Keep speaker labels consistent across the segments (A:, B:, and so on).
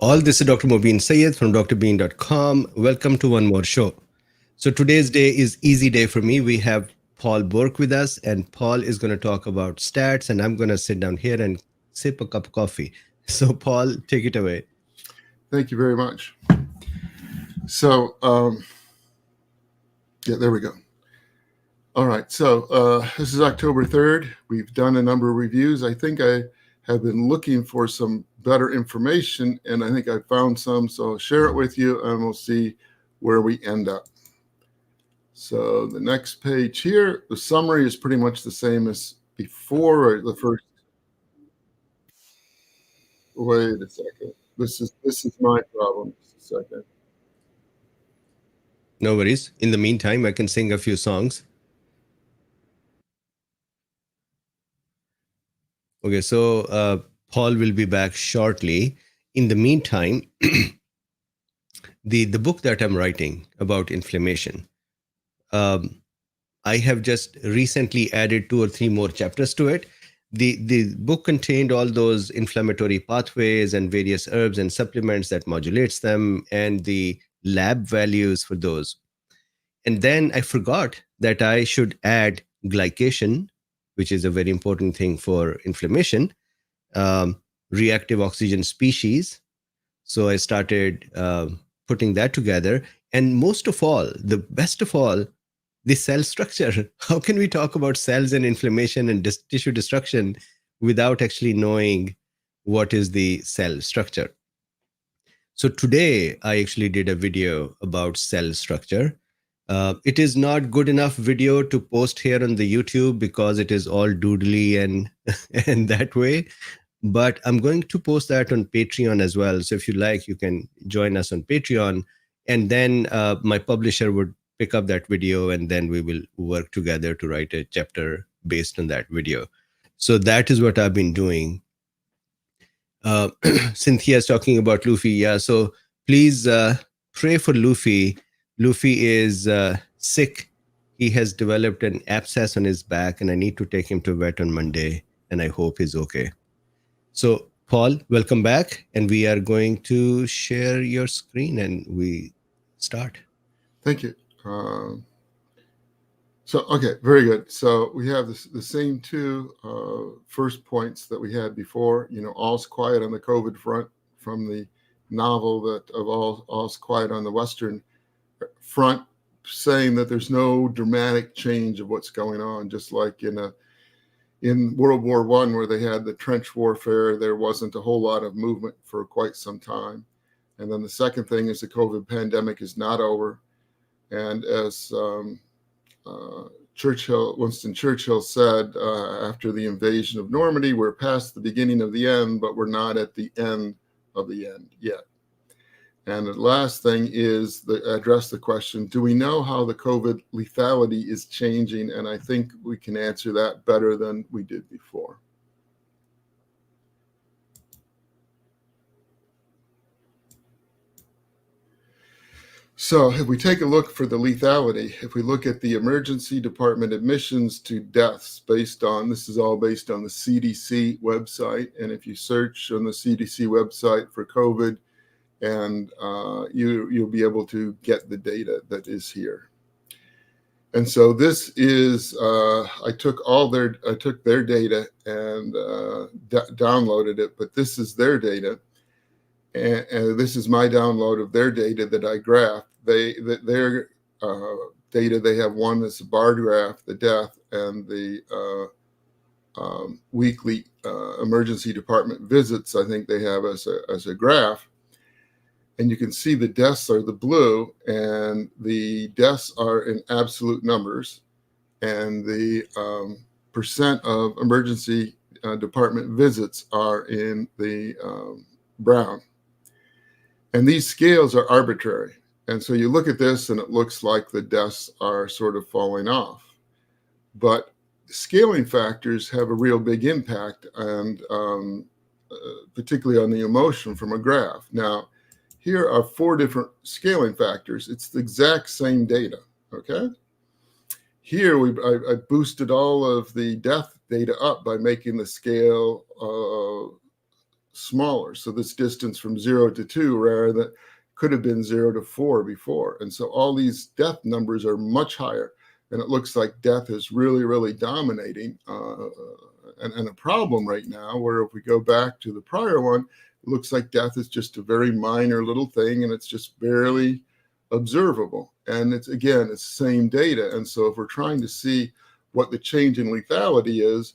A: All, this is Dr. Mobeen Sayed from drbeen.com. Welcome to one more show. So today's day is easy day for me. We have Paul Bork with us, and Paul is going to talk about stats, and I'm going to sit down here and sip a cup of coffee. So Paul, take it away.
B: Thank you very much. So, yeah, there we go. All right, so this is October 3rd. We've done a number of reviews. I think I have been looking for some better information, and I think I found some, so I'll share it with you, and we'll see where we end up. So the next page here, the summary is pretty much the same as before, or the first. Wait a second. This is my problem. Just a second.
A: No worries. In the meantime, I can sing a few songs. Okay, so Paul will be back shortly. In the meantime, the book that I'm writing about inflammation, I have just recently added 2 or 3 more chapters to it. The book contained all those inflammatory pathways and various herbs and supplements that modulates them and the lab values for those. And then I forgot that I should add glycation, which is a very important thing for inflammation, reactive oxygen species. So I started putting that together. And most of all, the best of all, the cell structure. How can we talk about cells and inflammation and tissue destruction without actually knowing what is the cell structure? So today I actually did a video about cell structure. It is not good enough video to post here on the YouTube because it is all doodly and and that way. But I'm going to post that on Patreon as well. So if you like, you can join us on Patreon. And then my publisher would pick up that video, and then we will work together to write a chapter based on that video. So that is what I've been doing. Cynthia is talking about Luffy. Yeah, so please pray for Luffy. Luffy is sick. He has developed an abscess on his back, and I need to take him to vet on Monday, and I hope he's okay. So Paul, welcome back, and we are going to share your screen, and we start.
B: Thank you. Okay, very good. So we have the same 2 first points that we had before. You know, all's quiet on the COVID front, from the novel that of all's quiet on the Western front, saying that there's no dramatic change of what's going on, just like in World War I, where they had the trench warfare, there wasn't a whole lot of movement for quite some time. And then the second thing is the COVID pandemic is not over. And as Winston Churchill said, after the invasion of Normandy, we're past the beginning of the end, but we're not at the end of the end yet. And the last thing is address the question, do we know how the COVID lethality is changing? And I think we can answer that better than we did before. So if we take a look for the lethality, if we look at the emergency department admissions to deaths this is all based on the CDC website. And if you search on the CDC website for COVID, and you'll be able to get the data that is here. And so this is I took their data and downloaded it, but this is their data, and this is my download of their data that I graphed. Their data, they have one that's a bar graph, the death, and the weekly emergency department visits. I think they have as a graph. And you can see the deaths are the blue, and the deaths are in absolute numbers, and the percent of emergency department visits are in the brown. And these scales are arbitrary. And so you look at this and it looks like the deaths are sort of falling off. But scaling factors have a real big impact, and particularly on the emotion from a graph. Now, here are 4 different scaling factors. It's the exact same data, okay? Here, I boosted all of the death data up by making the scale smaller. So this distance from 0 to 2, rather that could have been 0 to 4 before. And so all these death numbers are much higher. And it looks like death is really, really dominating and a problem right now, where if we go back to the prior one, it looks like death is just a very minor little thing, and it's just barely observable. And it's, again, it's the same data. And so if we're trying to see what the change in lethality is,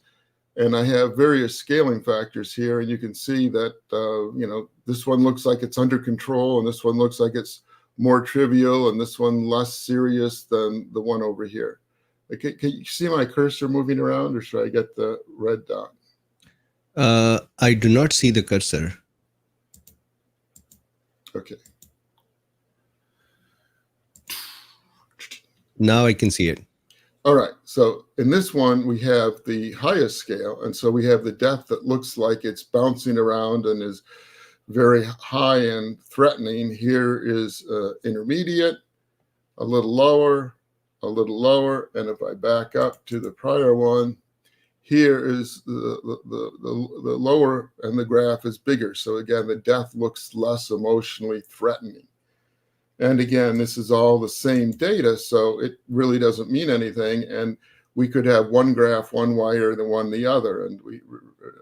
B: and I have various scaling factors here, and you can see that, this one looks like it's under control, and this one looks like it's more trivial, and this one less serious than the one over here. Can you see my cursor moving around, or should I get the red dot?
A: I do not see the cursor.
B: Okay.
A: Now I can see it.
B: All right. So in this one, we have the highest scale. And so we have the death that looks like it's bouncing around and is very high and threatening. Here is intermediate, a little lower, a little lower. And if I back up to the prior one, here is the lower, and the graph is bigger. So again, the death looks less emotionally threatening. And again, this is all the same data, so it really doesn't mean anything. And we could have one graph one way or the one the other. And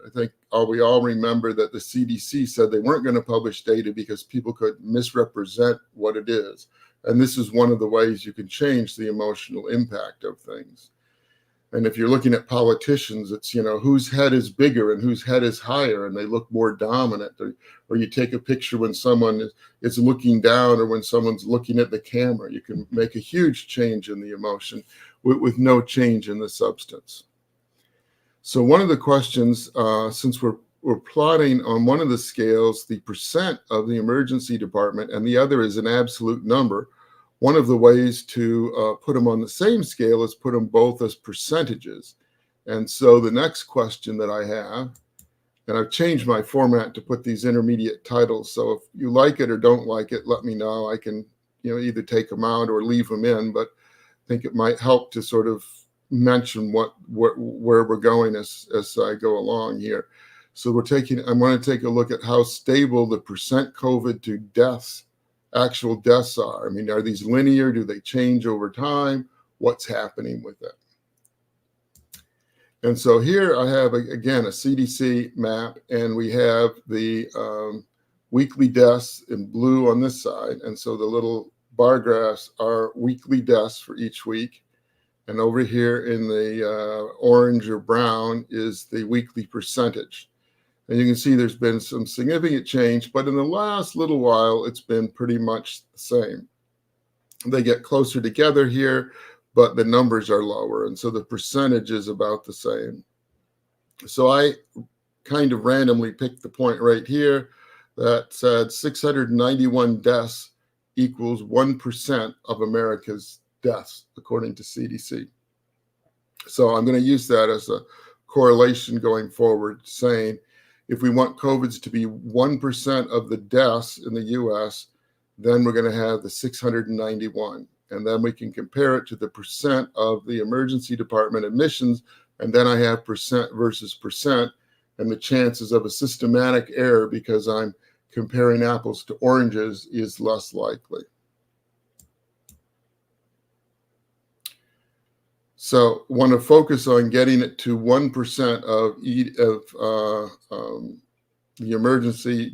B: I think we all remember that the CDC said they weren't going to publish data because people could misrepresent what it is. And this is one of the ways you can change the emotional impact of things. And if you're looking at politicians, it's, whose head is bigger and whose head is higher, and they look more dominant. Or you take a picture when someone is looking down, or when someone's looking at the camera. You can make a huge change in the emotion with no change in the substance. So one of the questions, since we're plotting on one of the scales the percent of the emergency department, and the other is an absolute number, one of the ways to put them on the same scale is put them both as percentages. And so the next question that I have, and I've changed my format to put these intermediate titles. So if you like it or don't like it, let me know. I can, either take them out or leave them in, but I think it might help to sort of mention where we're going as I go along here. So I want to take a look at how stable the percent COVID to deaths, actual deaths are. I mean, are these linear? Do they change over time? What's happening with it? And so here I have, again, a CDC map, and we have the weekly deaths in blue on this side. And so the little bar graphs are weekly deaths for each week. And over here in the orange or brown is the weekly percentage. And you can see there's been some significant change, but in the last little while, it's been pretty much the same. They get closer together here, but the numbers are lower. And so the percentage is about the same. So I kind of randomly picked the point right here that said 691 deaths equals 1% of America's deaths, according to CDC. So I'm going to use that as a correlation going forward, saying if we want COVIDs to be 1% of the deaths in the US, then we're going to have the 691. And then we can compare it to the percent of the emergency department admissions. And then I have percent versus percent, and the chances of a systematic error, because I'm comparing apples to oranges, is less likely. So want to focus on getting it to 1% of the emergency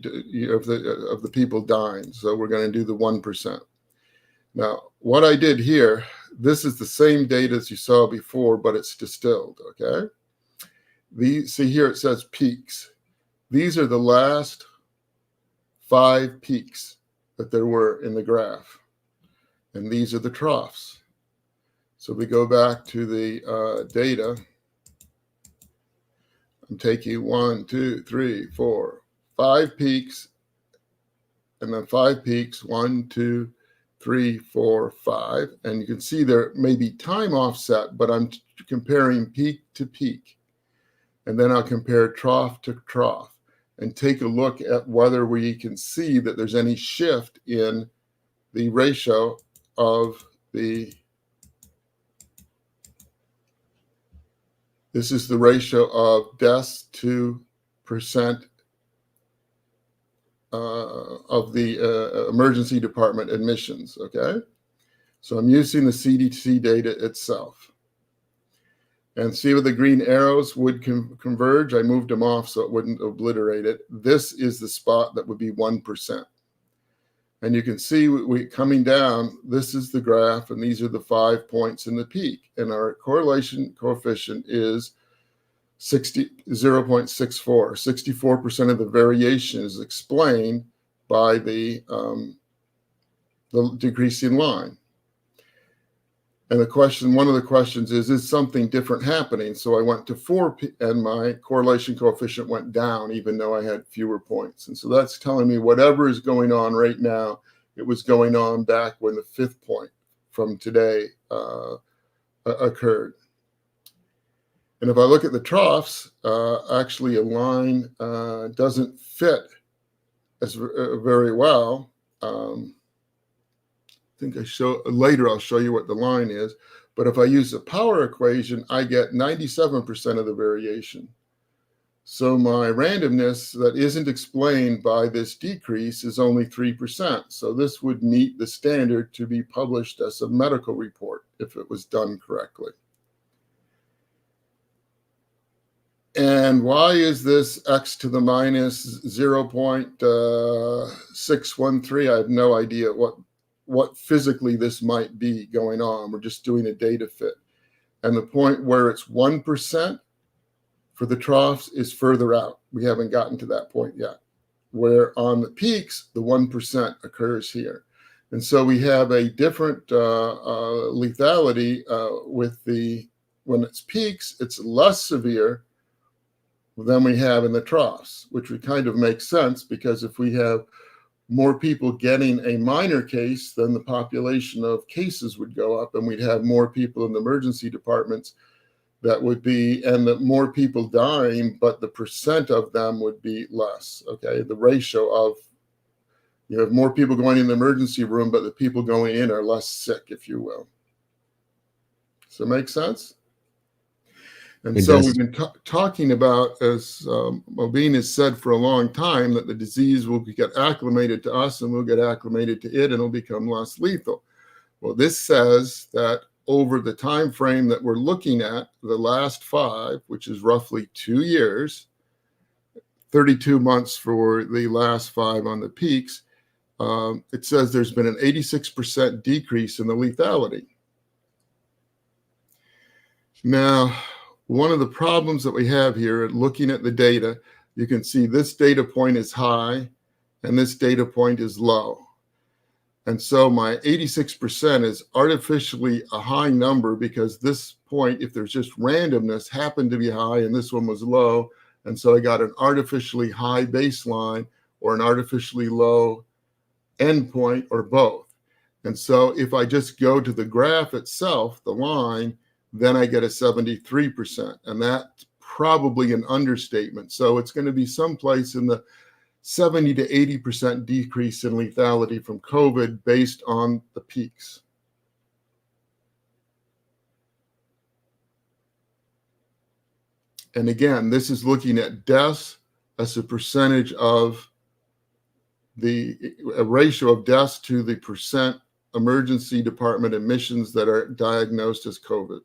B: of the people dying. So we're going to do the 1%. Now, what I did here, this is the same data as you saw before, but it's distilled, okay? See here it says peaks. These are the last 5 peaks that there were in the graph. And these are the troughs. So we go back to the data. I'm taking 1, 2, 3, 4, 5 peaks, and then 5 peaks, 1, 2, 3, 4, 5. And you can see there may be time offset, but I'm comparing peak to peak. And then I'll compare trough to trough and take a look at whether we can see that there's any shift in the ratio of this is the ratio of deaths to percent emergency department admissions, okay? So I'm using the CDC data itself. And see where the green arrows would converge? I moved them off so it wouldn't obliterate it. This is the spot that would be 1%. And you can see we coming down, this is the graph, and these are the 5 points in the peak. And our correlation coefficient is 0.64. 64% of the variation is explained by the decreasing line. And one of the questions is something different happening? So I went to 4, and my correlation coefficient went down, even though I had fewer points. And so that's telling me whatever is going on right now, it was going on back when the 5th point from today occurred. And if I look at the troughs, actually a line doesn't fit as very well. I think later I'll show you what the line is. But if I use the power equation, I get 97% of the variation. So my randomness that isn't explained by this decrease is only 3%. So this would meet the standard to be published as a medical report if it was done correctly. And why is this x to the minus 0.613? I have no idea what physically this might be going on. We're just doing a data fit. And the point where it's 1% for the troughs is further out. We haven't gotten to that point yet. Where on the peaks, the 1% occurs here. And so we have a different lethality when it's peaks, it's less severe than we have in the troughs, which would kind of make sense because if we have more people getting a minor case, then the population of cases would go up and we'd have more people in the emergency departments and the more people dying, but the percent of them would be less, okay? The ratio of, you have more people going in the emergency room, but the people going in are less sick, if you will. Does that make sense? And so we've been talking about, as Drbeen has said for a long time, that the disease will get acclimated to us and we'll get acclimated to it and it'll become less lethal. Well, this says that over the time frame that we're looking at, the last 5, which is roughly 2 years, 32 months for the last 5 on the peaks, it says there's been an 86% decrease in the lethality. Now, one of the problems that we have here, looking at the data, you can see this data point is high and this data point is low. And so my 86% is artificially a high number because this point, if there's just randomness, happened to be high and this one was low. And so I got an artificially high baseline or an artificially low endpoint or both. And so if I just go to the graph itself, the line, then I get a 73%, and that's probably an understatement. So it's going to be someplace in the 70 to 80% decrease in lethality from COVID based on the peaks. And again, this is looking at deaths as a percentage of a ratio of deaths to the percent emergency department admissions that are diagnosed as COVID.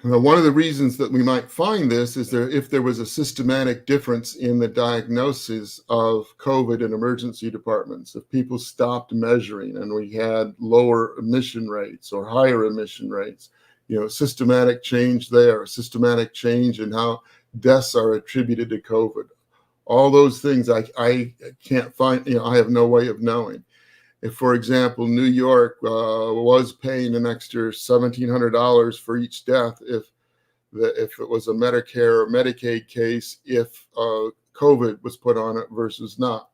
B: Now, one of the reasons that we might find this is if there was a systematic difference in the diagnosis of COVID in emergency departments, if people stopped measuring and we had lower admission rates or higher admission rates, systematic change there, systematic change in how deaths are attributed to COVID. All those things I can't find, I have no way of knowing. If, for example, New York was paying an extra $1,700 for each death, if it was a Medicare or Medicaid case, if COVID was put on it versus not,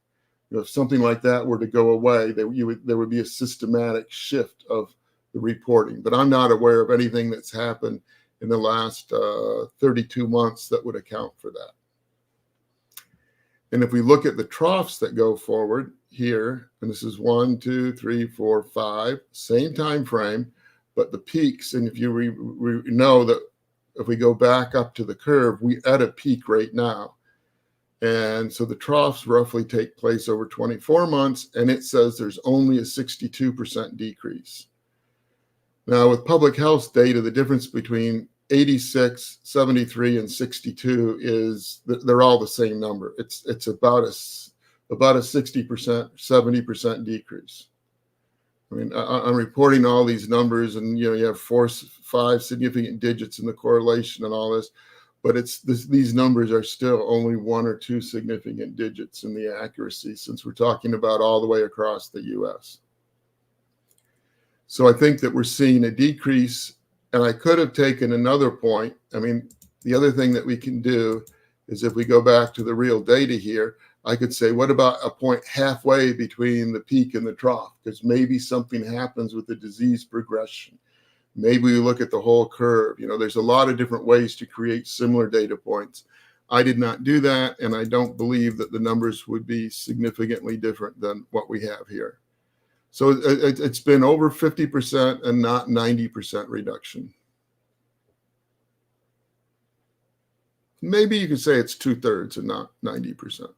B: if something like that were to go away, there would be a systematic shift of the reporting. But I'm not aware of anything that's happened in the last 32 months that would account for that. And if we look at the troughs that go forward here, and this is 1, 2, 3, 4, 5, same time frame, but the peaks, and if you know that if we go back up to the curve, we're at a peak right now. And so the troughs roughly take place over 24 months, and it says there's only a 62% decrease. Now, with public health data, the difference between 86, 73, and 62 is they're all the same number. It's about a 60%, 70% decrease. I mean, I'm reporting all these numbers, and you have 5 significant digits in the correlation and all this, but these numbers are still only 1 or 2 significant digits in the accuracy, since we're talking about all the way across the U.S. So I think that we're seeing a decrease, and I could have taken another point. I mean, the other thing that we can do is, if we go back to the real data here, I could say, what about a point halfway between the peak and the trough? Because maybe something happens with the disease progression. Maybe we look at the whole curve. There's a lot of different ways to create similar data points. I did not do that, and I don't believe that the numbers would be significantly different than what we have here. So it's been over 50% and not 90% reduction. Maybe you could say it's 2/3 and not 90%.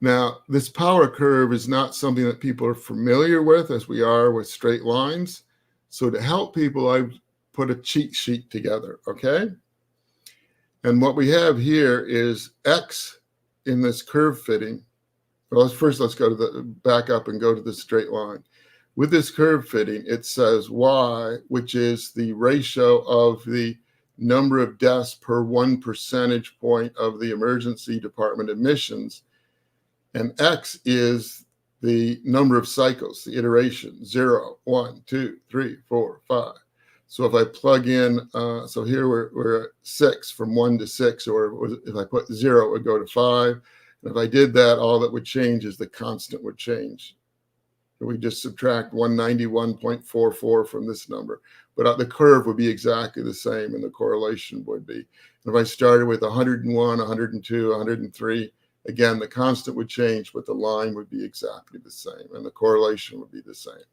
B: Now, this power curve is not something that people are familiar with, as we are with straight lines. So to help people, I've put a cheat sheet together, okay? And what we have here is X in this curve fitting. Well, let's go to back up and go to the straight line. With this curve fitting, it says Y, which is the ratio of the number of deaths per 1 percentage point of the emergency department admissions. And X is the number of cycles, the iteration, 0, 1, 2, 3, 4, 5. So if I plug in, so here we're at 6, from 1 to 6, or if I put 0, it would go to 5. And if I did that, all that would change is the constant would change. We just subtract 191.44 from this number. But the curve would be exactly the same, and the correlation would be. And if I started with 101, 102, 103, again, the constant would change, but the line would be exactly the same, and the correlation would be the same.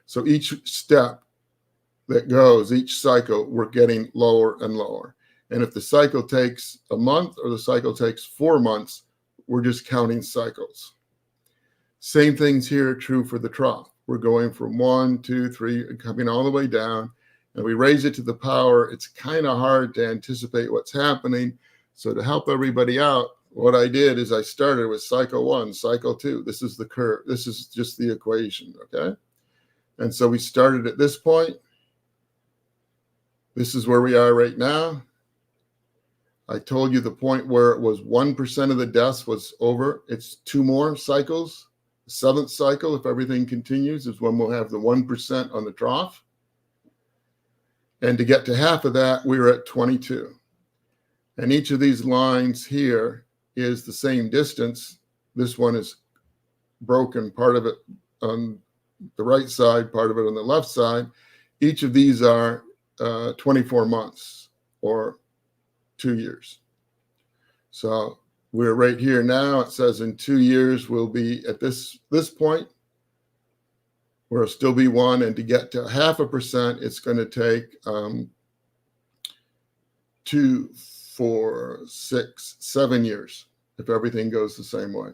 B: So each step that goes, each cycle, we're getting lower and lower. And if the cycle takes a month or the cycle takes 4 months, we're just counting cycles. Same things here are true for the trough. We're going from 1, 2, 3, and coming all the way down, and we raise it to the power. It's kind of hard to anticipate what's happening. So to help everybody out, what I did is I started with cycle 1, cycle 2. This is the curve. This is just the equation, okay? And so we started at this point. This is where we are right now. I told you the point where it was 1% of the deaths was over. It's 2 more cycles. The 7th cycle, if everything continues, is when we'll have the 1% on the trough. And to get to half of that, we were at 22. And each of these lines here is the same distance. This one is broken, part of it on the right side, part of it on the left side. Each of these are 24 months or 2 years. So we're right here now. It says in 2 years we'll be at this point, where it'll still be 1, and to get to 0.5%, it's going to take 2, 4, 6, 7 years if everything goes the same way.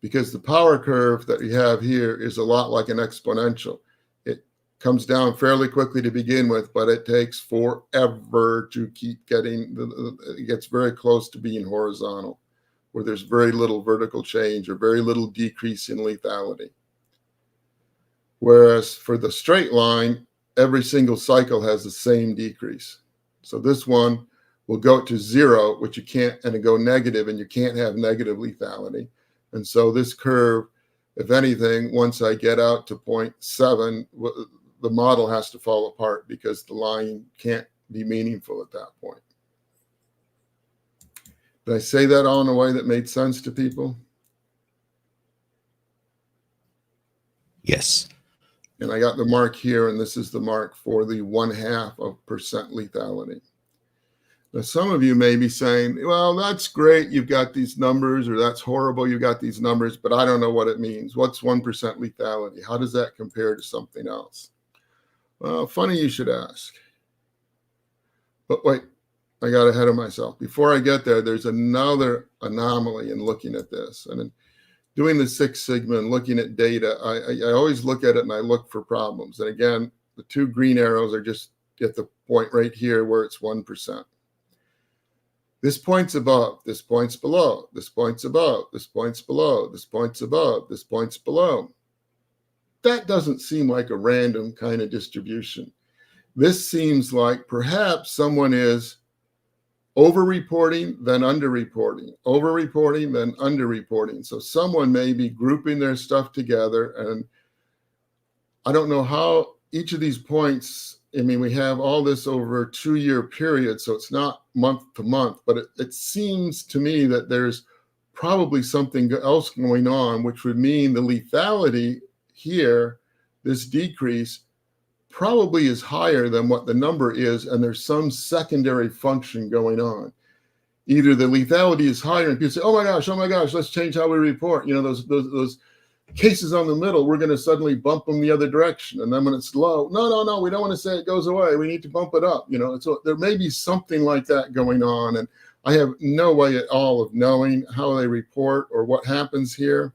B: Because the power curve that we have here is a lot like an exponential. It comes down fairly quickly to begin with, but it takes forever to keep getting, it gets very close to being horizontal, where there's very little vertical change or very little decrease in lethality. Whereas for the straight line, every single cycle has the same decrease. So this one will go to 0, which you can't, and it go negative, and you can't have negative lethality. And so this curve, if anything, once I get out to 0.7, the model has to fall apart because the line can't be meaningful at that point. Did I say that all in a way that made sense to people?
A: Yes.
B: And I got the mark here, and this is the mark for the 0.5% lethality. Now, some of you may be saying, well, that's great, you've got these numbers, or that's horrible, you've got these numbers, but I don't know what it means. What's 1% lethality? How does that compare to something else? Well, funny you should ask. But wait, I got ahead of myself. Before I get there, there's another anomaly in looking at this. And in doing the Six Sigma and looking at data, I always look at it and I look for problems. And again, the two green arrows are just at the point right here where it's 1%. This point's above, this point's below, this point's above, this point's below, this point's above, this point's below. That doesn't seem like a random kind of distribution. This seems like perhaps someone is over-reporting, then under-reporting, over-reporting, then under-reporting. So someone may be grouping their stuff together, and I don't know how each of these points, I mean, we have all this over a 2-year period, so it's not month to month, but it seems to me that there's probably something else going on, which would mean the lethality here, this decrease, probably is higher than what the number is, and there's some secondary function going on. Either the lethality is higher and people say, oh my gosh, let's change how we report. You know, those cases on the middle, we're going to suddenly bump them the other direction. And then when it's low, no, we don't want to say it goes away. We need to bump it up. You know, so there may be something like that going on. And I have no way at all of knowing how they report or what happens here.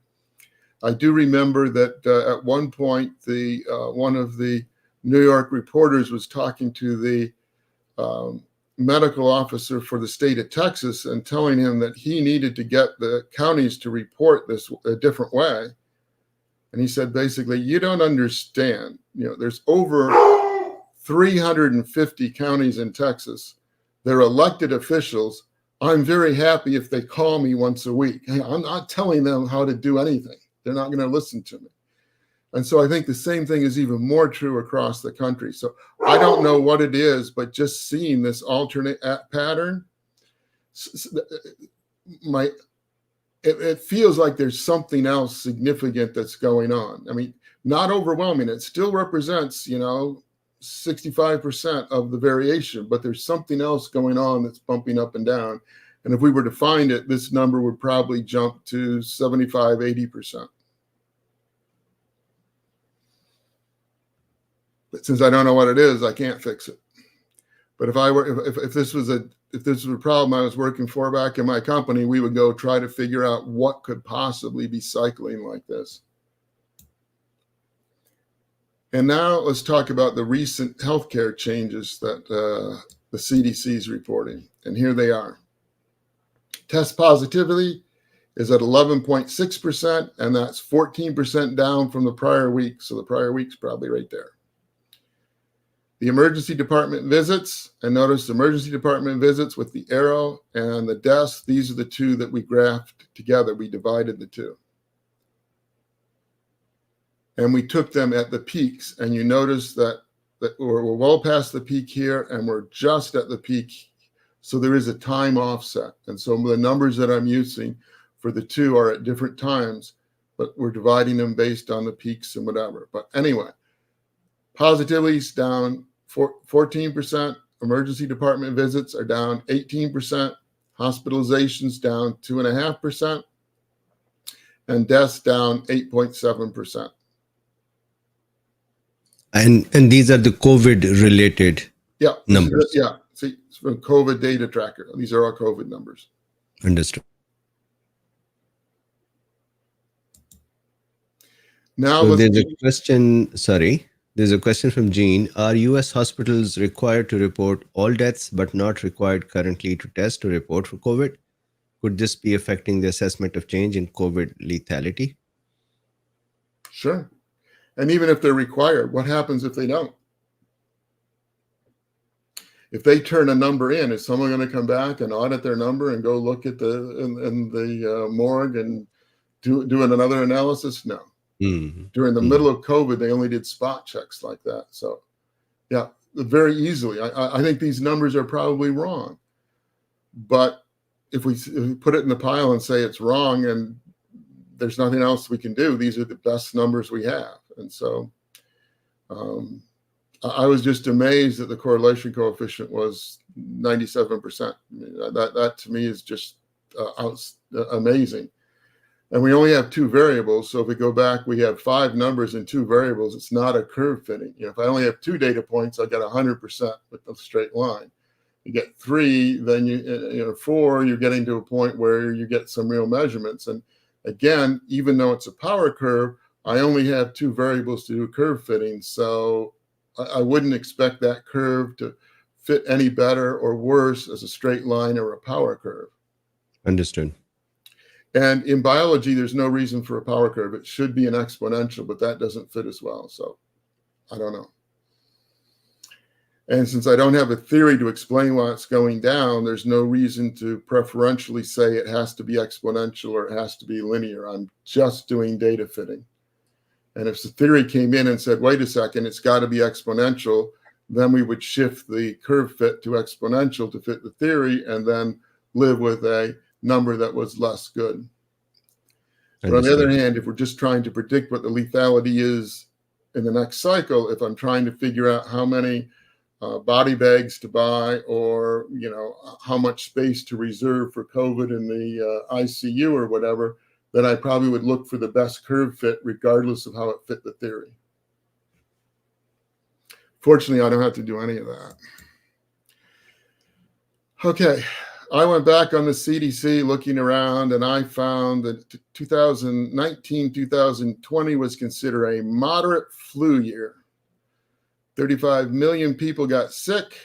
B: I do remember that at one point, one of the New York reporters was talking to the medical officer for the state of Texas and telling him that he needed to get the counties to report this a different way. And he said, basically, you don't understand. You know, there's over 350 counties in Texas. They're elected officials. I'm very happy if they call me once a week. I'm not telling them how to do anything. They're not going to listen to me. And so I think the same thing is even more true across the country. So I don't know what it is, but just seeing this alternate pattern, it feels like there's something else significant that's going on. I mean, not overwhelming. It still represents, 65% of the variation, but there's something else going on that's bumping up and down. And if we were to find it, this number would probably jump to 75, 80%. But since I don't know what it is, I can't fix it. But if this was a problem I was working for back in my company, we would go try to figure out what could possibly be cycling like this. And now let's talk about the recent healthcare changes that the CDC is reporting. And here they are. Test positivity is at 11.6%, and that's 14% down from the prior week. So the prior week's probably right there. The emergency department visits, and notice emergency department visits with the arrow and the deaths, these are the two that we graphed together. We divided the two. And we took them at the peaks, and you notice that we're well past the peak here, and we're just at the peak. So there is a time offset. And so the numbers that I'm using for the two are at different times, but we're dividing them based on the peaks and whatever. But anyway, positivity is down 14%. Emergency department visits are down 18%. Hospitalizations down 2.5%. And deaths down 8.7%.
A: And these are the COVID-related numbers.
B: See, it's from COVID data tracker. These are all COVID numbers.
A: Understood.
B: Now,
A: so there's a question. Sorry. There's a question from Jean. Are U.S. hospitals required to report all deaths but not required currently to test to report for COVID? Could this be affecting the assessment of change in COVID lethality?
B: Sure. And even if they're required, what happens if they don't? If they turn a number in, is someone going to come back and audit their number and go look at the morgue and do another analysis? No. During the middle of COVID, they only did spot checks like that. So, yeah, very easily. I think these numbers are probably wrong. But if we put it in the pile and say it's wrong and there's nothing else we can do, these are the best numbers we have. And so I was just amazed that the correlation coefficient was 97%. That to me is just amazing. And we only have two variables. So if we go back, we have 5 numbers and 2 variables. It's not a curve fitting. If I only have 2 data points, I got 100% with a straight line. You get 3, then you 4, you're getting to a point where you get some real measurements. And again, even though it's a power curve, I only have 2 variables to do curve fitting. So I wouldn't expect that curve to fit any better or worse as a straight line or a power curve.
A: Understood.
B: And in biology, there's no reason for a power curve. It should be an exponential, but that doesn't fit as well. So I don't know. And since I don't have a theory to explain why it's going down, there's no reason to preferentially say it has to be exponential or it has to be linear. I'm just doing data fitting. And if the theory came in and said, wait a second, it's got to be exponential, then we would shift the curve fit to exponential to fit the theory and then live with a number that was less good. But on the other hand, if we're just trying to predict what the lethality is in the next cycle, if I'm trying to figure out how many body bags to buy or, how much space to reserve for COVID in the ICU or whatever, then I probably would look for the best curve fit regardless of how it fit the theory. Fortunately, I don't have to do any of that. Okay. I went back on the CDC looking around and I found that 2019-2020 was considered a moderate flu year. 35 million people got sick,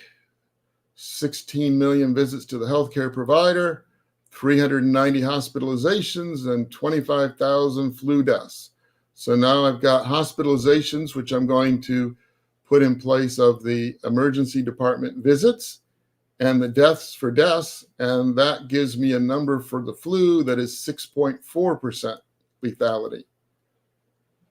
B: 16 million visits to the healthcare provider, 390 hospitalizations, and 25,000 flu deaths. So now I've got hospitalizations, which I'm going to put in place of the emergency department visits, and the deaths for deaths, and that gives me a number for the flu that is 6.4% lethality.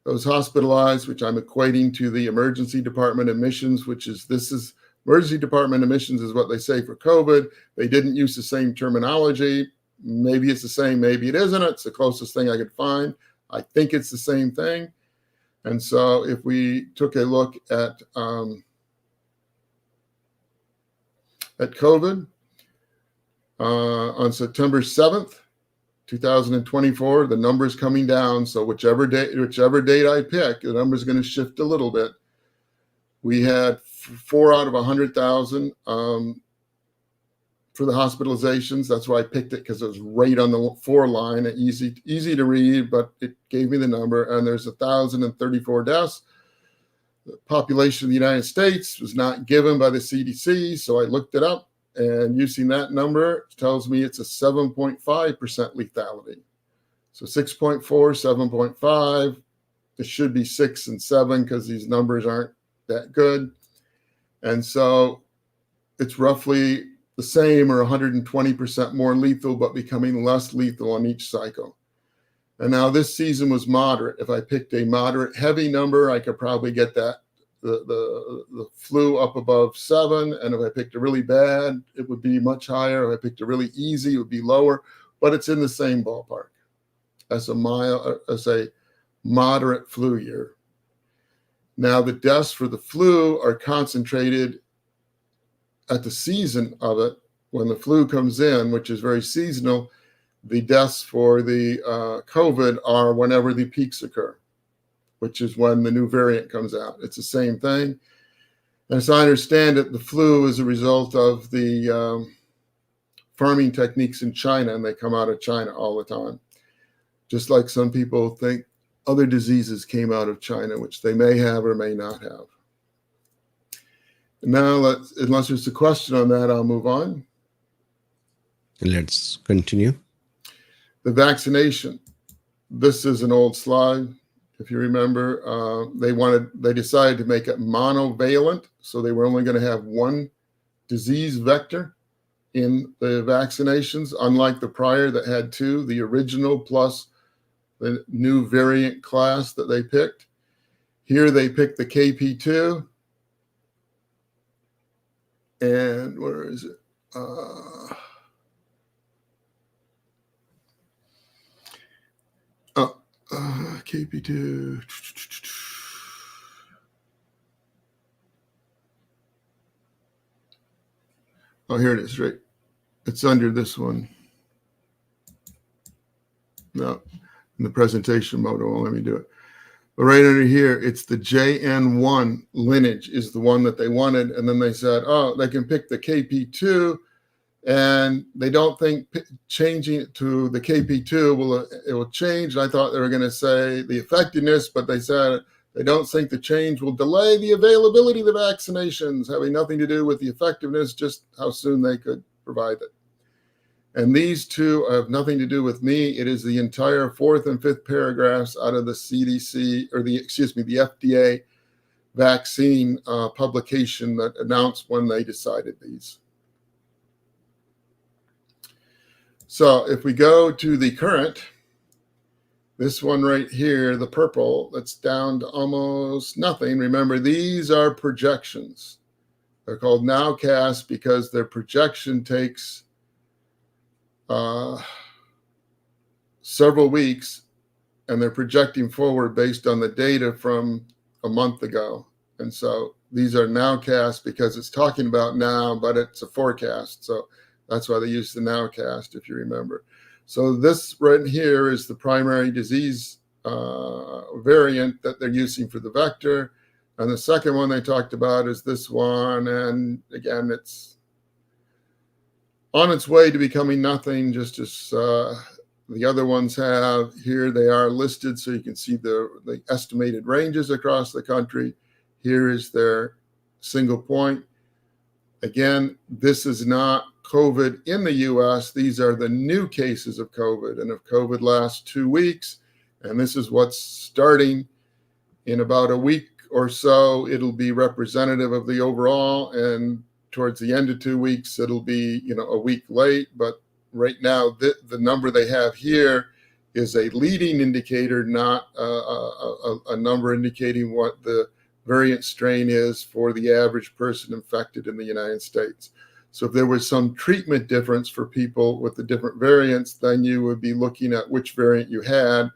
B: Those hospitalized, which I'm equating to the emergency department admissions, emergency department admissions is what they say for COVID. They didn't use the same terminology. Maybe it's the same, maybe it isn't. It's the closest thing I could find. I think it's the same thing. And so if we took a look at COVID on September 7th, 2024, the number is coming down. So whichever date I pick, the number is going to shift a little bit. We had 4 out of 100,000 for the hospitalizations. That's why I picked it, because it was right on the 4 line, easy to read, but it gave me the number. And there's 1,034 deaths. The population of the United States was not given by the CDC, so I looked it up, and using that number tells me it's a 7.5% lethality. So 6.4, 7.5, it should be 6 and 7 because these numbers aren't that good. And so it's roughly the same or 120% more lethal, but becoming less lethal on each cycle. And now this season was moderate. If I picked a moderate heavy number, I could probably get that the flu up above 7. And if I picked a really bad, it would be much higher. If I picked a really easy, it would be lower. But it's in the same ballpark as a moderate flu year. Now the deaths for the flu are concentrated at the season of it. When the flu comes in, which is very seasonal, the deaths for the COVID are whenever the peaks occur, which is when the new variant comes out. It's the same thing. And as I understand it, the flu is a result of the farming techniques in China, and they come out of China all the time. Just like some people think other diseases came out of China, which they may have or may not have. And now, unless there's a question on that, I'll move on.
A: Let's continue.
B: The vaccination. This is an old slide. If you remember, they decided to make it monovalent, so they were only going to have one disease vector in the vaccinations, unlike the prior that had 2, the original plus the new variant class that they picked. Here they picked the KP2. And where is it? KP2. Oh, here it is, right? It's under this one. No, in the presentation mode, it won't let me do it. But right under here, it's the JN1 lineage is the one that they wanted. And then they said, oh, they can pick the KP2, and they don't think changing it to the KP2 it will change. And I thought they were going to say the effectiveness, but they said they don't think the change will delay the availability of the vaccinations, having nothing to do with the effectiveness, just how soon they could provide it. And these two have nothing to do with me. It is the entire fourth and fifth paragraphs out of the CDC, or the FDA vaccine publication that announced when they decided these. So if we go to the current, this one right here, the purple, that's down to almost nothing. Remember, these are projections. They're called nowcast because their projection takes several weeks, and they're projecting forward based on the data from a month ago. And so these are nowcast because it's talking about now, but it's a forecast. So that's why they use the nowcast, if you remember. So this right here is the primary disease variant that they're using for the vector. And the second one they talked about is this one. And again, it's on its way to becoming nothing, just as the other ones have. Here they are listed so you can see the estimated ranges across the country. Here is their single point. Again, this is not COVID in the US. These are the new cases of COVID. And if COVID lasts 2 weeks, and this is what's starting in about a week or so, it'll be representative of the overall. And towards the end of 2 weeks, it'll be, a week late. But right now, the number they have here is a leading indicator, not a number indicating what the variant strain is for the average person infected in the United States. So if there was some treatment difference for people with the different variants, then you would be looking at which variant you had.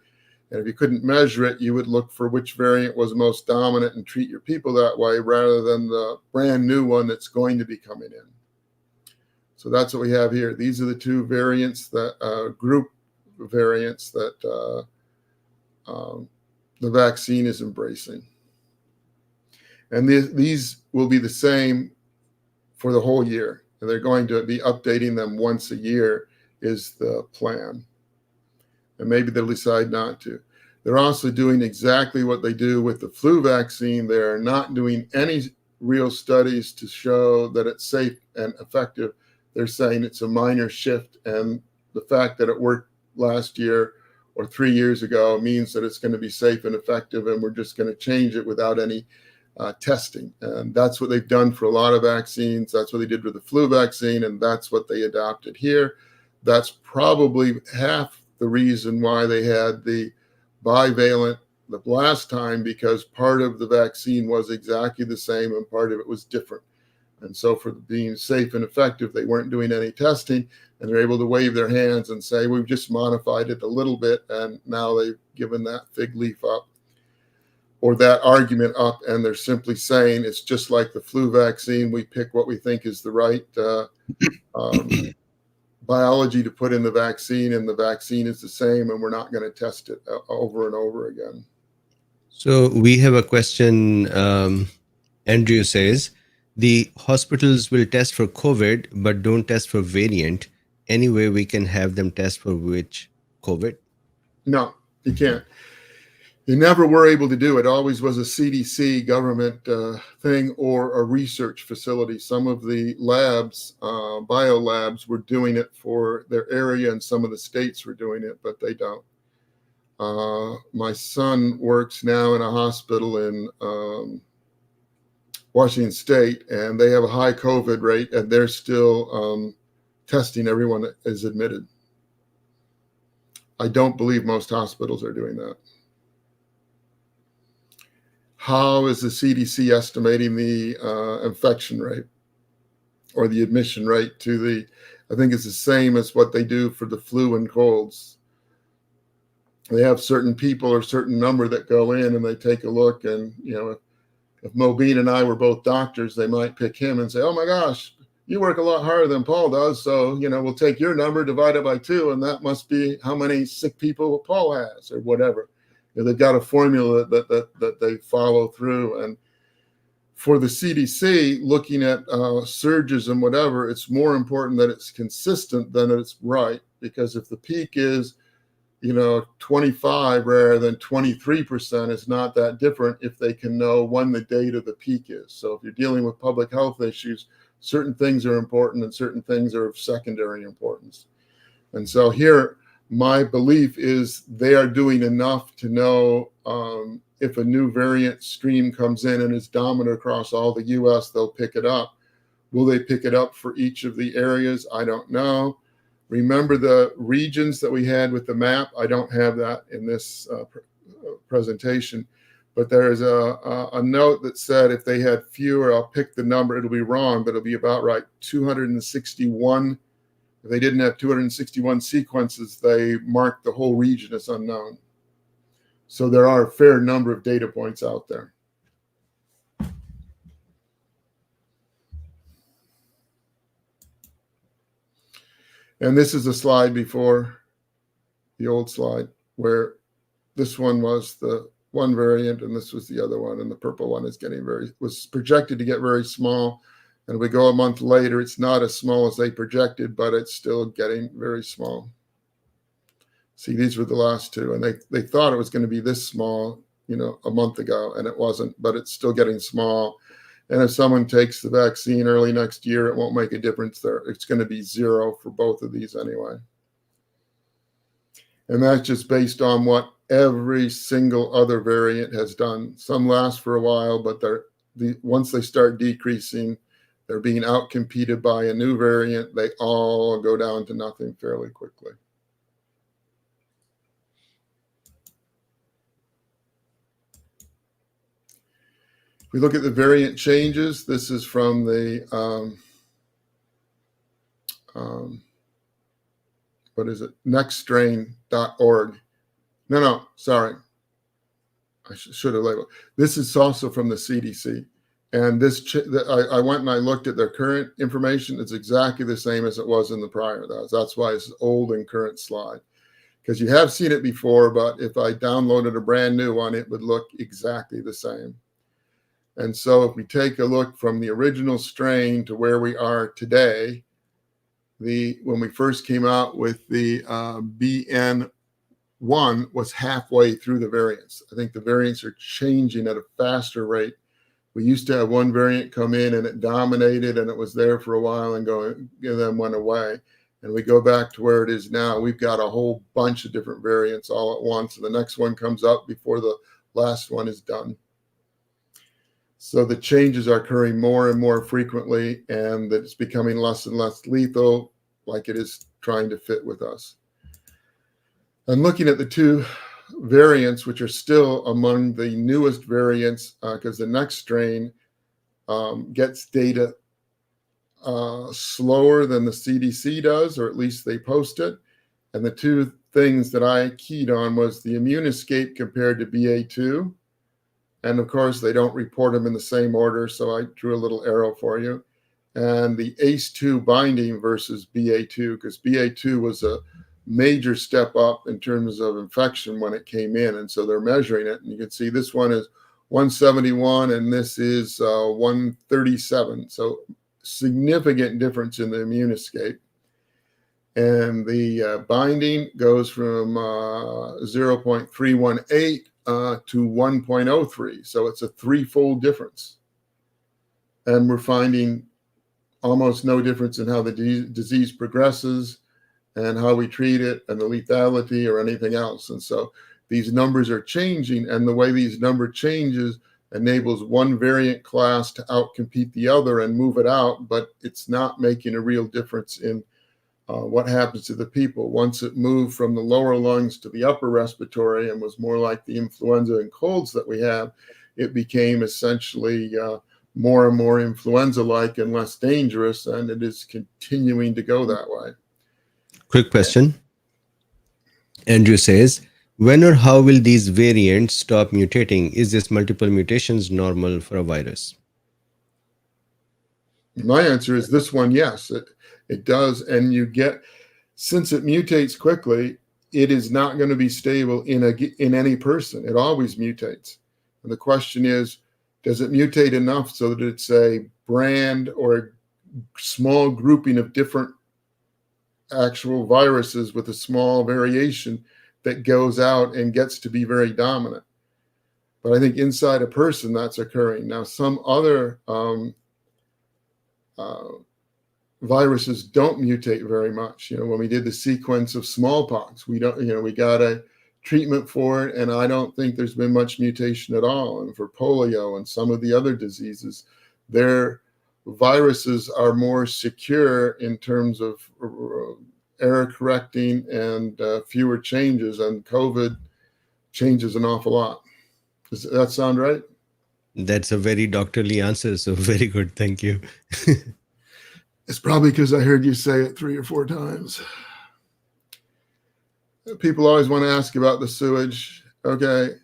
B: And if you couldn't measure it, you would look for which variant was most dominant and treat your people that way rather than the brand new one that's going to be coming in. So that's what we have here. These are the two variants, that group variants that the vaccine is embracing. And these will be the same for the whole year. And they're going to be updating them once a year is the plan. And maybe they'll decide not to. They're also doing exactly what they do with the flu vaccine. They're not doing any real studies to show that it's safe and effective. They're saying it's a minor shift. And the fact that it worked last year or 3 years ago means that it's going to be safe and effective. And we're just going to change it without any testing. And that's what they've done for a lot of vaccines. That's what they did with the flu vaccine, and that's what they adopted here. That's probably half the reason why they had the bivalent the last time, because part of the vaccine was exactly the same and part of it was different. And so for being safe and effective, they weren't doing any testing, and they're able to wave their hands and say, we've just modified it a little bit, and now they've given that fig leaf up, or that argument up, and they're simply saying it's just like the flu vaccine. We pick what we think is the right biology to put in the vaccine, and the vaccine is the same, and we're not going to test it over and over again.
A: So we have a question. Andrew says, the hospitals will test for COVID, but don't test for variant. Any way we can have them test for which COVID?
B: No, you can't. They never were able to do it. It always was a CDC government thing or a research facility. Some of the labs, biolabs, were doing it for their area, and some of the states were doing it, but they don't. My son works now in a hospital in Washington State, and they have a high COVID rate, and they're still testing everyone that is admitted. I don't believe most hospitals are doing that. How is the CDC estimating the infection rate or the admission rate to the, I think it's the same as what they do for the flu and colds. They have certain people or certain number that go in and they take a look, and, if Mobeen and I were both doctors, they might pick him and say, oh my gosh, you work a lot harder than Paul does. So, we'll take your number, divide it by 2, and that must be how many sick people Paul has or whatever. They've got a formula that they follow through. And for the CDC, looking at surges and whatever, it's more important that it's consistent than that it's right. Because if the peak is, 25 rather than 23%, it's not that different if they can know when the date of the peak is. So if you're dealing with public health issues, certain things are important and certain things are of secondary importance. And so here, my belief is they are doing enough to know if a new variant stream comes in and is dominant across all the US, they'll pick it up. Will they pick it up for each of the areas? I don't know. Remember the regions that we had with the map? I don't have that in this presentation, but there is a note that said if they had fewer, I'll pick the number, it'll be wrong, but it'll be about right, 261. If they didn't have 261 sequences, they marked the whole region as unknown. So there are a fair number of data points out there. And this is a slide before the old slide where this one was the one variant and this was the other one, and the purple one is was projected to get very small. And we go a month later, it's not as small as they projected, but it's still getting very small. See, these were the last two, and they thought it was going to be this small, a month ago, and it wasn't, but it's still getting small. And if someone takes the vaccine early next year, it won't make a difference there. It's going to be 0 for both of these anyway. And that's just based on what every single other variant has done. Some last for a while, but once they start decreasing, they're being outcompeted by a new variant. They all go down to nothing fairly quickly. We look at the variant changes. This is from the, what is it? Nextstrain.org. No, sorry. I should have labeled. This is also from the CDC. And I went and I looked at their current information. It's exactly the same as it was in the prior. That's why it's an old and current slide. Because you have seen it before, but if I downloaded a brand new one, it would look exactly the same. And so if we take a look from the original strain to where we are today, when we first came out with the BN1 was halfway through the variants. I think the variants are changing at a faster rate. We used to have one variant come in and it dominated and it was there for a while and then went away. And we go back to where it is now. We've got a whole bunch of different variants all at once. And the next one comes up before the last one is done. So the changes are occurring more and more frequently, and that it's becoming less and less lethal, like it is trying to fit with us. And looking at the two variants, which are still among the newest variants, because the next strain gets data slower than the CDC does, or at least they post it. And the two things that I keyed on was the immune escape compared to BA2. And of course, they don't report them in the same order, so I drew a little arrow for you. And the ACE2 binding versus BA2, because BA2 was a major step up in terms of infection when it came in. And so they're measuring it. And you can see this one is 171 and this is 137. So significant difference in the immune escape. And the binding goes from 0.318 to 1.03. So it's a threefold difference. And we're finding almost no difference in how the disease progresses and how we treat it and the lethality or anything else. And so these numbers are changing, and the way these number changes enables one variant class to outcompete the other and move it out, but it's not making a real difference in what happens to the people. Once it moved from the lower lungs to the upper respiratory and was more like the influenza and colds that we have, it became essentially more and more influenza-like and less dangerous, and it is continuing to go that way.
A: Quick question. Andrew says, when or how will these variants stop mutating? Is this multiple mutations normal for a virus?
B: My answer is this one, yes, it does. And you get, since it mutates quickly, it is not going to be stable in any person. It always mutates. And the question is, does it mutate enough so that it's a brand or a small grouping of different actual viruses with a small variation that goes out and gets to be very dominant? But I think inside a person that's occurring. Now, some other viruses don't mutate very much. When we did the sequence of smallpox, we got a treatment for it, and I don't think there's been much mutation at all. And for polio and some of the other diseases, their viruses are more secure in terms of error correcting and fewer changes, and COVID changes an awful lot. Does that sound right?
A: That's a very doctorly answer. So very good. Thank you.
B: It's probably because I heard you say it 3 or 4 times. People always want to ask about the sewage. Okay,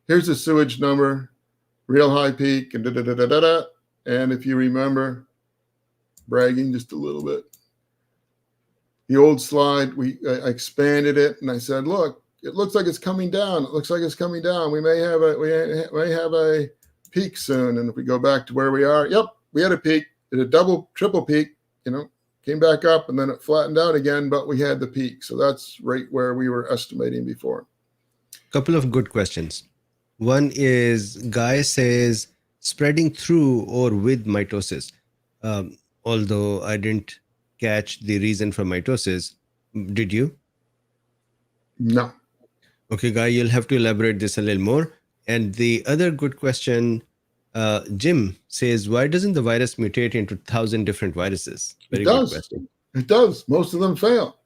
B: here's the sewage number, real high peak, and da-da-da-da-da-da. And if you remember, bragging just a little bit, the old slide, I expanded it, and I said, look, it looks like it's coming down. It looks like it's coming down. We may have a peak soon. And if we go back to where we are, yep, we had a peak, did a double, triple peak, came back up, and then it flattened out again, but we had the peak. So that's right where we were estimating before.
A: Couple of good questions. One is, Guy says, spreading through or with mitosis. Although I didn't catch the reason for mitosis. Did you?
B: No.
A: Okay, Guy, you'll have to elaborate this a little more. And the other good question, Jim says, why doesn't the virus mutate into 1,000 different viruses? Very good question.
B: It does. Most of them fail.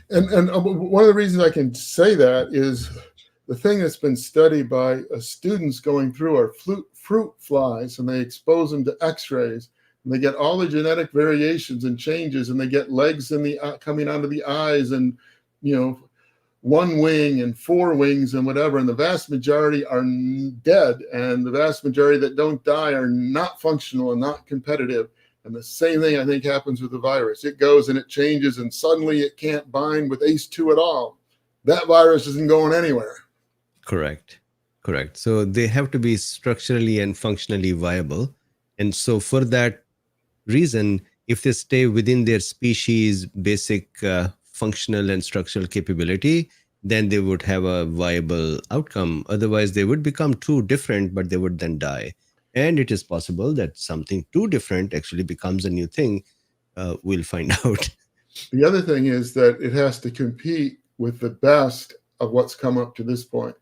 B: And one of the reasons I can say that is the thing that's been studied by students going through are fruit flies, and they expose them to x-rays, and they get all the genetic variations and changes, and they get legs in the coming out of the eyes, and 1 wing and 4 wings and whatever, and the vast majority are dead, and the vast majority that don't die are not functional and not competitive. And the same thing, I think, happens with the virus. It goes and it changes, and suddenly it can't bind with ACE2 at all. That virus isn't going anywhere.
A: Correct. So they have to be structurally and functionally viable. And so for that reason, if they stay within their species' basic functional and structural capability, then they would have a viable outcome. Otherwise, they would become too different, but they would then die. And it is possible that something too different actually becomes a new thing. We'll find out.
B: The other thing is that it has to compete with the best of what's come up to this point.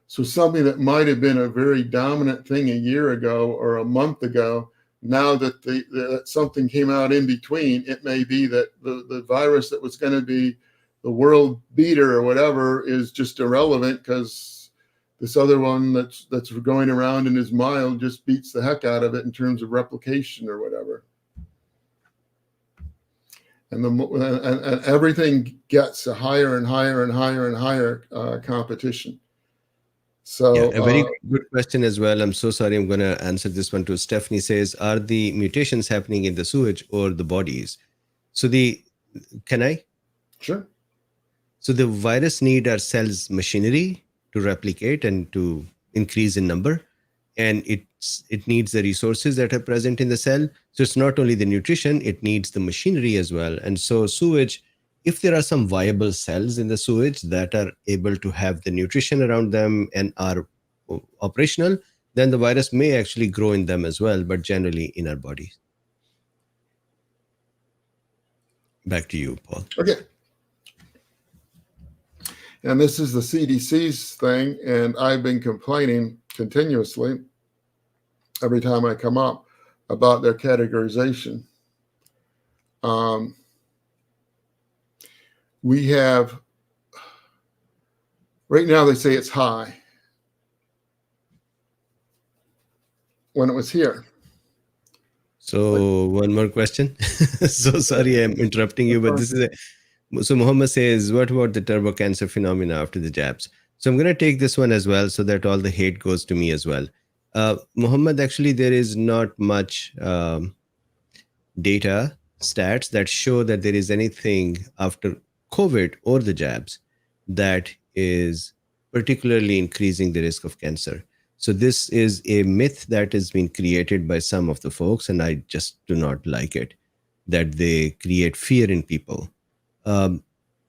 B: So something that might have been a very dominant thing a year ago or a month ago, now that that something came out in between, it may be that the virus that was going to be the world beater or whatever is just irrelevant because this other one that's going around and is mild just beats the heck out of it in terms of replication or whatever. And everything gets a higher and higher and higher and higher competition. So
A: yeah, a very good question as well. I'm so sorry. I'm going to answer this one too. Stephanie says, are the mutations happening in the sewage or the bodies? So can I?
B: Sure.
A: So the virus need our cells machinery to replicate and to increase in number. And it needs the resources that are present in the cell. So it's not only the nutrition, it needs the machinery as well. And so sewage, if there are some viable cells in the sewage that are able to have the nutrition around them and are operational, then the virus may actually grow in them as well, but generally in our body. Back to you, Paul.
B: Okay. And this is the CDC's thing, and I've been complaining continuously every time I come up about their categorization. We have, right now they say it's high when it was here.
A: So one more question. So sorry, I'm interrupting you, but this is so Muhammad says, what about the turbo cancer phenomena after the jabs? So I'm going to take this one as well so that all the hate goes to me as well. Muhammad, actually, there is not much data, stats that show that there is anything after COVID or the jabs. that is particularly increasing the risk of cancer. So this is a myth that has been created by some of the folks, and I just do not like it, that they create fear in people. A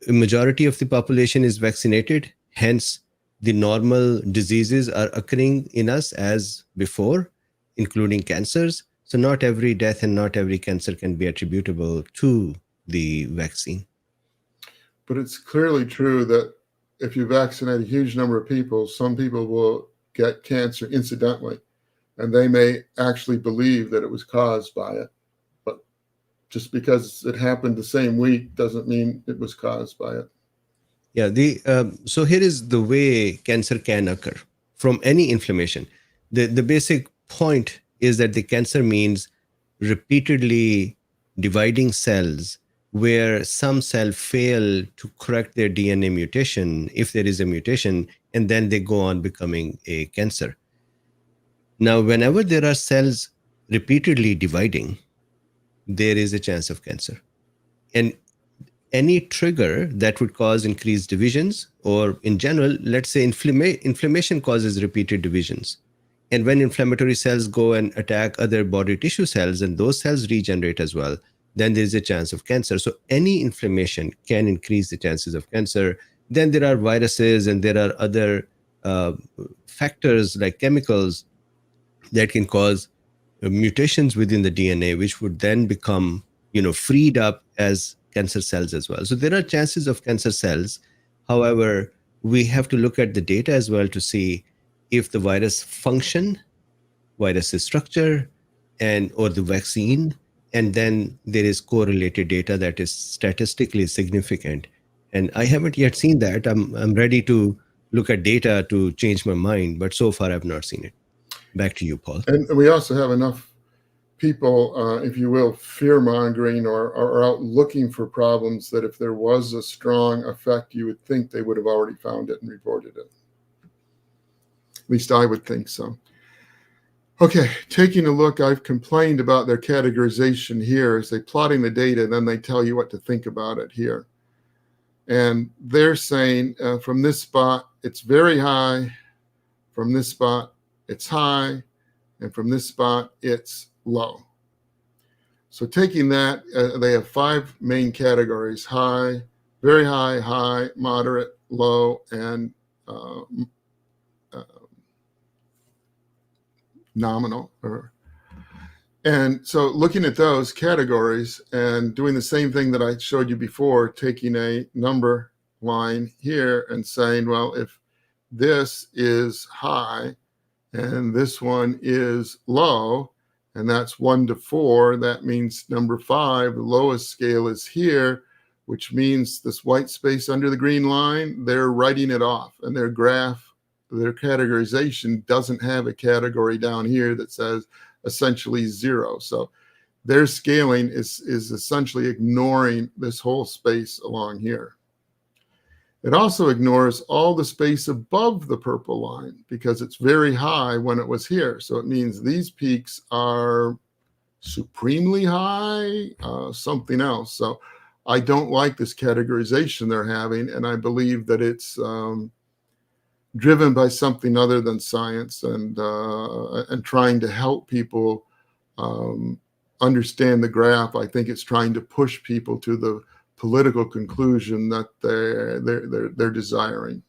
A: majority of the population is vaccinated, hence the normal diseases are occurring in us as before, including cancers. So not every death and not every cancer can be attributable to the vaccine.
B: But it's clearly true that if you vaccinate a huge number of people, some people will get cancer incidentally, and they may actually believe that it was caused by it. But just because it happened the same week doesn't mean it was caused by it.
A: Yeah, so here is the way cancer can occur from any inflammation. The basic point is that the cancer means repeatedly dividing cells where some cell fail to correct their DNA mutation, if there is a mutation, and then they go on becoming a cancer. Now, whenever there are cells repeatedly dividing, there is a chance of cancer. And any trigger that would cause increased divisions, or in general, let's say inflammation causes repeated divisions. And when inflammatory cells go and attack other body tissue cells and those cells regenerate as well, then there's a chance of cancer. So any inflammation can increase the chances of cancer. Then there are viruses and there are other factors like chemicals that can cause mutations within the DNA, which would then become, freed up as cancer cells as well. So there are chances of cancer cells. However, we have to look at the data as well to see if the virus function, virus structure, or the vaccine, and then there is correlated data that is statistically significant. And I haven't yet seen that. I'm ready to look at data to change my mind, but so far I've not seen it. Back to you, Paul.
B: And we also have enough people, if you will, fear-mongering or out looking for problems that if there was a strong effect, you would think they would have already found it and reported it. At least I would think so. Okay, taking a look, I've complained about their categorization here as they plotting the data, and then they tell you what to think about it here. And they're saying from this spot, it's very high. From this spot, it's high. And from this spot, it's low. So taking that, they have 5 main categories: high, very high, high, moderate, low, and nominal. And so looking at those categories and doing the same thing that I showed you before, taking a number line here and saying, well, if this is high and this one is low, and that's 1 to 4, that means number 5, the lowest scale is here, which means this white space under the green line, they're writing it off, and their graph, their categorization doesn't have a category down here that says essentially 0. So their scaling is essentially ignoring this whole space along here. It also ignores all the space above the purple line because it's very high when it was here. So it means these peaks are supremely high, something else. So I don't like this categorization they're having, and I believe that it's driven by something other than science and trying to help people understand the graph. I think it's trying to push people to the political conclusion that they're desiring.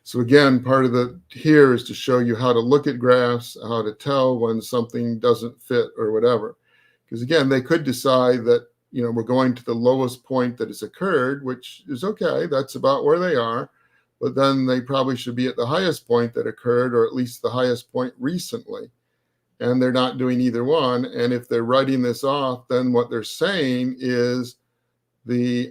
B: So again, part of the here is to show you how to look at graphs, how to tell when something doesn't fit or whatever. Because again, they could decide that we're going to the lowest point that has occurred, which is okay. That's about where they are. But then they probably should be at the highest point that occurred, or at least the highest point recently. And they're not doing either one. And if they're writing this off, then what they're saying is the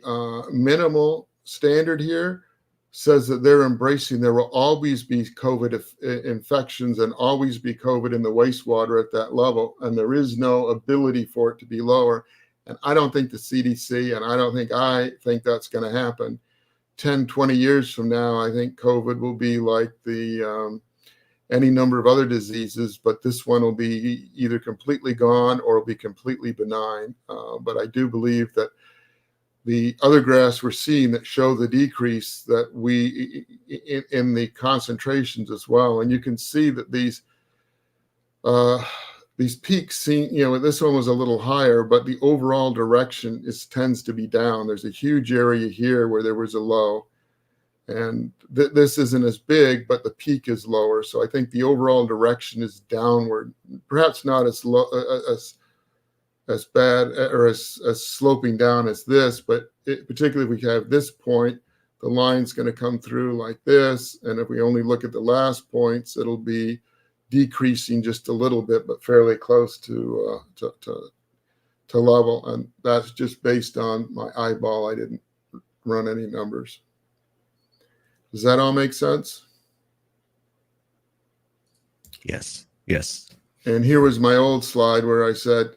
B: minimal standard here says that they're embracing there will always be COVID infections and always be COVID in the wastewater at that level. And there is no ability for it to be lower. And I don't think the CDC, and I think that's going to happen. 10, 20 years from now, I think COVID will be like the any number of other diseases, but this one will be either completely gone or will be completely benign. But I do believe that the other graphs we're seeing that show the decrease that we in the concentrations as well. And you can see that these peaks seem, this one was a little higher, but the overall direction tends to be down. There's a huge area here where there was a low, and this isn't as big, but the peak is lower. So I think the overall direction is downward, perhaps not as low, as bad or as sloping down as this, but particularly if we have this point, the line's going to come through like this. And if we only look at the last points, it'll be decreasing just a little bit, but fairly close to level. And that's just based on my eyeball. I didn't run any numbers. Does that all make sense?
A: Yes. Yes.
B: And here was my old slide where I said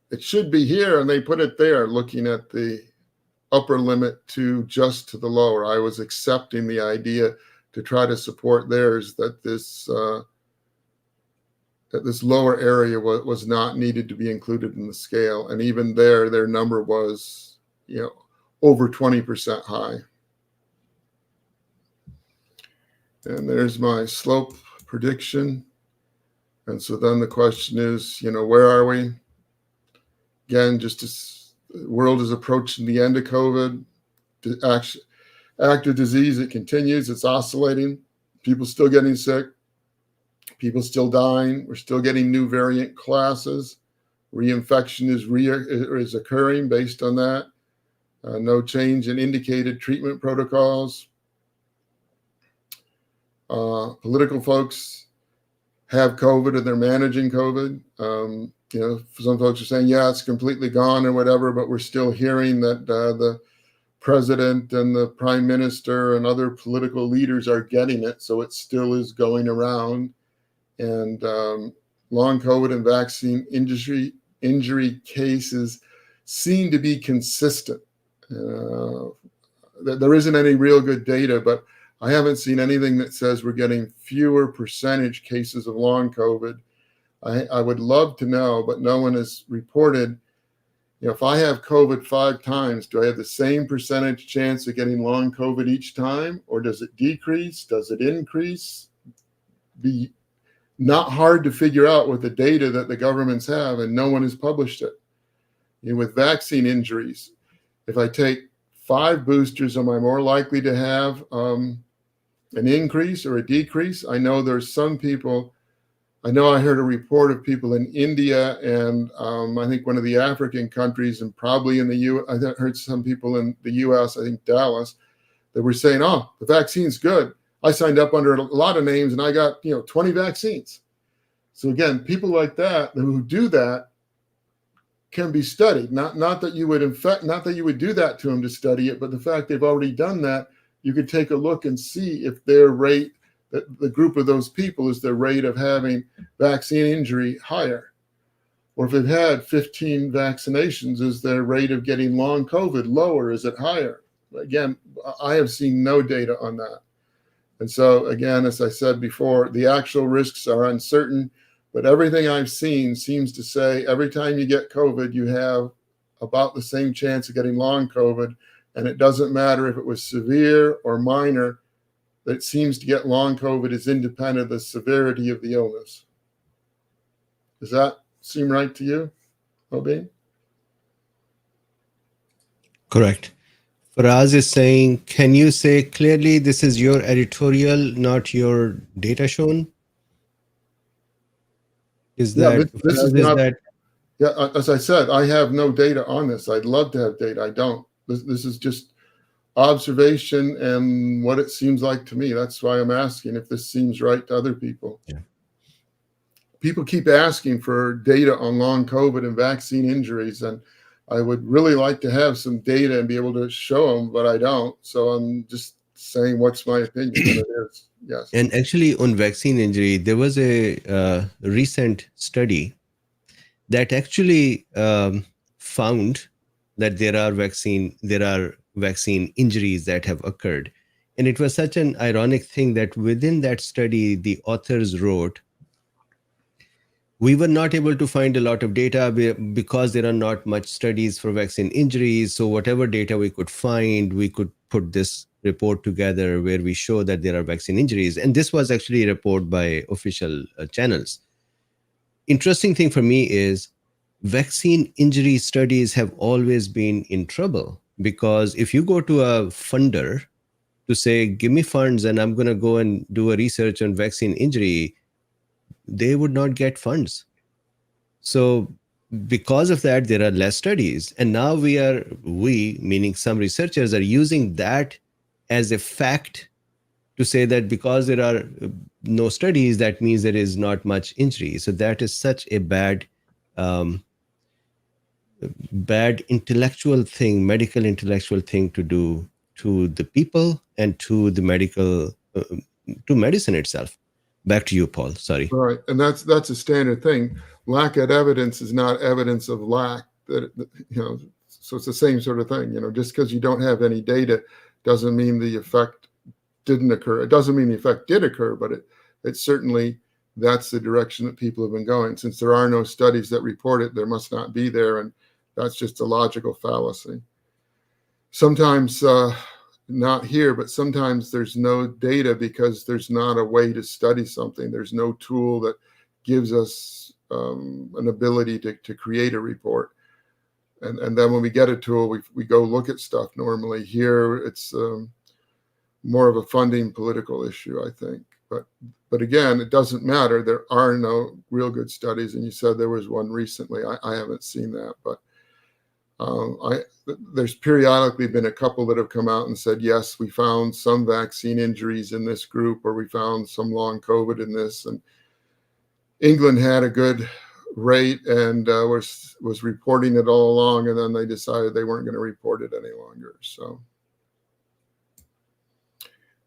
B: it should be here, and they put it there, looking at the upper limit to just to the lower. I was accepting the idea to try to support theirs that this lower area was not needed to be included in the scale. And even there, their number was, over 20% high. And there's my slope prediction. And so then the question is, where are we? Again, just as the world is approaching the end of COVID, active disease, it continues, it's oscillating. People still getting sick. People still dying. We're still getting new variant classes. Reinfection is occurring based on that. No change in indicated treatment protocols. Political folks have COVID and they're managing COVID. Some folks are saying, yeah, it's completely gone or whatever, but we're still hearing that the president and the prime minister and other political leaders are getting it. So it still is going around. And long COVID and vaccine injury cases seem to be consistent. There isn't any real good data, but I haven't seen anything that says we're getting fewer percentage cases of long COVID. I would love to know, but no one has reported, if I have COVID 5 times, do I have the same percentage chance of getting long COVID each time? Or does it decrease? Does it increase? Be not hard to figure out with the data that the governments have, and no one has published it. With vaccine injuries, if I take 5 boosters, am I more likely to have an increase or a decrease? I know there's some people, I heard a report of people in India and I think one of the African countries, and probably in the U.S., I heard some people in the U.S., I think Dallas, that were saying, oh, the vaccine's good. I signed up under a lot of names and I got, 20 vaccines. So again, people like that who do that can be studied. Not that you would do that to them to study it, but the fact they've already done that, you could take a look and see if their rate, the group of those people, is their rate of having vaccine injury higher. Or if they've had 15 vaccinations, is their rate of getting long COVID lower? Is it higher? Again, I have seen no data on that. And so again, as I said before, the actual risks are uncertain, but everything I've seen seems to say every time you get COVID, you have about the same chance of getting long COVID. And it doesn't matter if it was severe or minor, that seems to get long COVID is independent of the severity of the illness. Does that seem right to you, Drbeen?
A: Correct. Faraz is saying, can you say clearly this is your editorial, not your data shown? Is that,
B: this is not, yeah, as I said, I have no data on this. I'd love to have data. I don't. This is just observation and what it seems like to me. That's why I'm asking if this seems right to other people.
A: Yeah.
B: People keep asking for data on long COVID and vaccine injuries, and I would really like to have some data and be able to show them, but I don't. So I'm just saying what's my opinion. And it is. Yes.
A: And actually on vaccine injury, there was a recent study that actually found that there are vaccine injuries that have occurred. And it was such an ironic thing that within that study, the authors wrote We were not able to find a lot of data because there are not much studies for vaccine injuries. So whatever data we could find, we could put this report together where we show that there are vaccine injuries. And this was actually a report by official channels. Interesting thing for me is vaccine injury studies have always been in trouble, because if you go to a funder to say, give me funds and I'm going to go and do a research on vaccine injury, they would not get funds. So because of that, there are less studies. And now we, meaning some researchers, are using that as a fact to say that because there are no studies, that means there is not much injury. So that is such a um, bad intellectual thing, medical intellectual thing to do to the people and to the to medicine itself. Back to you, Paul. Sorry.
B: Right, and that's a standard thing. Lack of evidence is not evidence of lack. So it's the same sort of thing. Just because you don't have any data doesn't mean the effect didn't occur. It doesn't mean the effect did occur, but it certainly, that's the direction that people have been going. Since there are no studies that report it, there must not be there, and that's just a logical fallacy. Sometimes not here, but sometimes there's no data because there's not a way to study something. There's no tool that gives us an ability to create a report. And then when we get a tool, we go look at stuff. Normally here, it's more of a funding political issue, I think. But again, it doesn't matter. There are no real good studies. And you said there was one recently. I haven't seen that, but there's periodically been a couple that have come out and said, yes, we found some vaccine injuries in this group, or we found some long COVID in this. And England had a good rate and was reporting it all along, and then they decided they weren't going to report it any longer. So,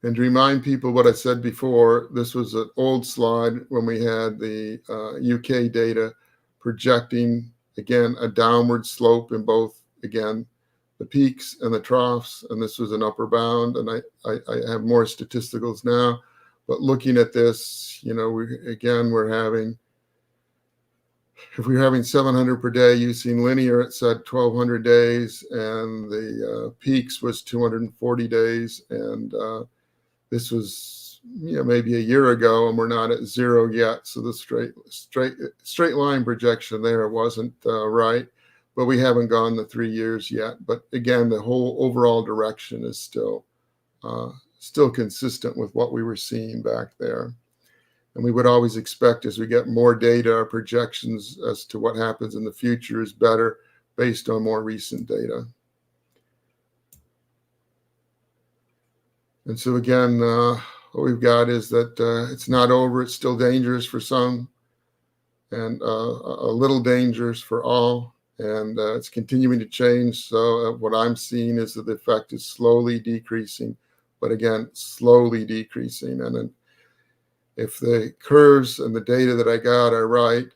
B: and to remind people what I said before, this was an old slide when we had the UK data projecting, again, a downward slope in both, again, the peaks and the troughs, and this was an upper bound. And I have more statisticals now, but looking at this, we're having, if we're having 700 per day using linear, it said 1,200 days, and the peaks was 240 days. And this was maybe a year ago, and we're not at zero yet. So the straight line projection there wasn't right, but we haven't gone the 3 years yet. But again, the whole overall direction is still consistent with what we were seeing back there. And we would always expect, as we get more data, our projections as to what happens in the future is better based on more recent data. And so again, what we've got is that it's not over. It's still dangerous for some, and a little dangerous for all. And it's continuing to change. So what I'm seeing is that the effect is slowly decreasing, but again, slowly decreasing. And then if the curves and the data that I got are right,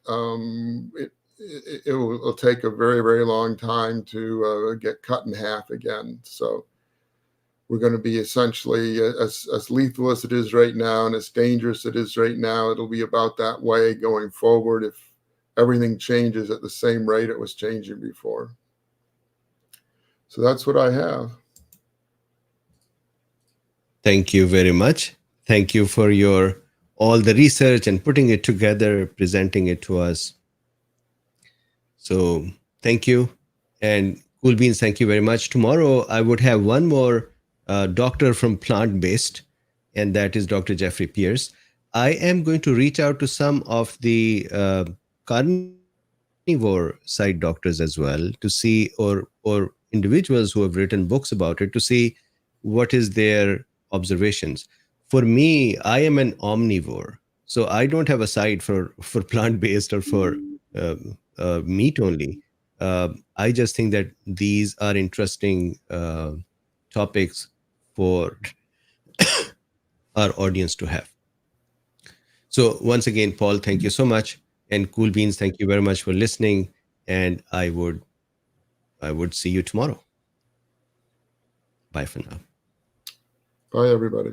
B: it will take a very, very long time to get cut in half again. So we're going to be essentially as lethal as it is right now and as dangerous it is right now. It'll be about that way going forward if everything changes at the same rate it was changing before. So that's what I have.
A: Thank you very much. Thank you for all the research and putting it together, presenting it to us. So thank you. And Cool Beans, thank you very much. Tomorrow, I would have one more doctor from plant-based, and that is Dr. Jeffrey Pierce. I am going to reach out to some of the carnivore side doctors as well to see, or individuals who have written books about it, to see what is their observations. For me, I am an omnivore, so I don't have a side for plant-based or for meat only. I just think that these are interesting topics for our audience to have. So once again, Paul, thank you so much. And Cool Beans, thank you very much for listening. And I would see you tomorrow. Bye for now.
B: Bye, everybody.